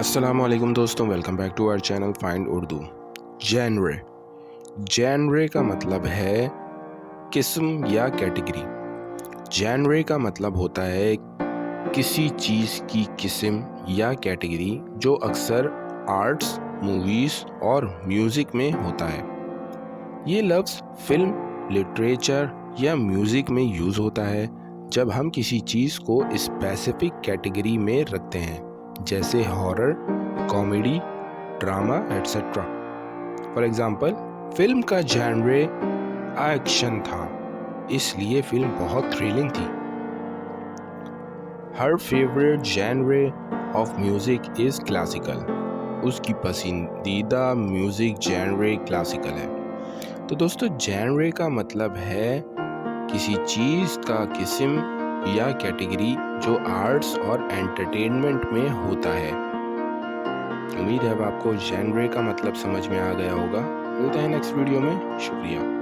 अस्सलामुअलैकुम दोस्तों, welcome back to our channel find Urdu. जैनरे जैनरे का मतलब है किस्म या कैटेगरी। जैनरे का मतलब होता है किसी चीज़ की किस्म या कैटेगरी जो अक्सर आर्ट्स, मूवीज़ और म्यूज़िक में होता है। ये लफ्ज़ फिल्म, लिटरेचर या म्यूज़िक में यूज़ होता है जब हम किसी चीज़ को स्पेसिफिक कैटेगरी में रखते हैं, जैसे horror, comedy, drama etcetera. For example, film का जॉनरे एक्शन था, इसलिए फिल्म बहुत थ्रिलिंग थी। हर favourite genre of music is classical. उसकी पसंदीदा म्यूजिक जॉनरे क्लासिकल है। तो दोस्तों, जॉनरे का मतलब है किसी चीज़ का किस्म या कैटेगरी जो आर्ट्स और एंटरटेनमेंट में होता है। उम्मीद है अब आपको जॉनरे का मतलब समझ में आ गया होगा। मिलते हैं नेक्स्ट वीडियो में। शुक्रिया।